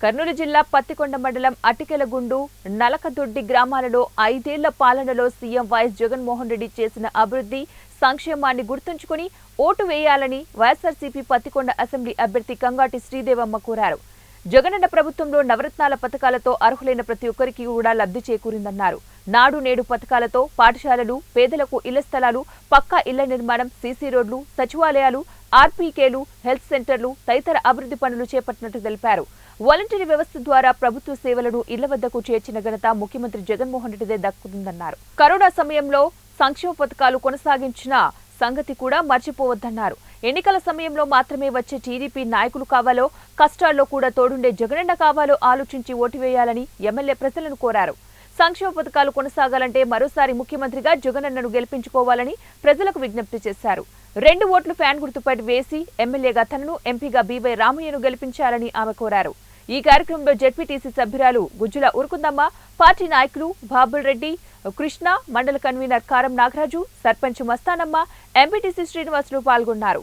కర్నూలు జిల్లా పత్తికొండ మండలం అటికెలగుండు నలకదొడ్డి గ్రామాలలో 5 ఏళ్ల పాలనలో సీఎం వైఎస్ జగన్మోహన్ రెడ్డి చేసిన అభివృద్ధి సంక్షేమాన్ని గుర్తుంచుకుని ఓటు వేయాలని వైఎస్ఆర్సీపీ పత్తికొండ అసెంబ్లీ అభ్యర్థి కంగాటి శ్రీదేవమ్మ కోరారు. జగనన్న ప్రభుత్వంలో నవరత్నాల పథకాలతో అర్హులైన ప్రతి ఒక్కరికి కూడా లబ్ధి చేకూరిందన్నారు. నాడు నేడు పథకాలతో పాఠశాలలు, పేదలకు ఇళ్ల స్థలాలు, పక్కా ఇళ్ల నిర్మాణం, సీసీ రోడ్లు, సచివాలయాలు, ఆర్పీకేలు, హెల్త్ సెంటర్లు తదితర అభివృద్ధి పనులు చేపట్టినట్టు తెలిపారు. వాలంటరీ వ్యవస్థ ద్వారా ప్రభుత్వ సేవలను ఇళ్ల వద్దకు చేర్చిన ఘనత ముఖ్యమంత్రి జగన్మోహన్ రెడ్డిదే దక్కుతుందన్నారు. కరోనా సమయంలో సంక్షేమ పథకాలు కొనసాగించిన సంగతి కూడా మర్చిపోవద్దన్నారు. ఎన్నికల సమయంలో మాత్రమే వచ్చే టీడీపీ నాయకులు కావాలో, కష్టాల్లో కూడా తోడుండే జగనన్న కావాలో ఆలోచించి ఓటు వేయాలని ఎమ్మెల్యే ప్రజలను కోరారు. సంక్షేమ పథకాలు కొనసాగాలంటే మరోసారి ముఖ్యమంత్రిగా జగనన్నను గెలిపించుకోవాలని ప్రజలకు విజ్ఞప్తి చేశారు. 2 ఓట్లు ఫ్యాన్ గుర్తుపై వేసి ఎమ్మెల్యేగా తనను, ఎంపీగా బీవై రామయ్యను గెలిపించాలని ఆమె కోరారు. ఈ కార్యక్రమంలో జెడ్పీటీసీ సభ్యురాలు గుజ్జుల ఉరుకుందమ్మ, పార్టీ నాయకులు బాబుల్ రెడ్డి, కృష్ణ, మండల కన్వీనర్ కారం నాగరాజు, సర్పంచ్ మస్తానమ్మ, ఎంపీటీసీ శ్రీనివాసులు పాల్గొన్నారు.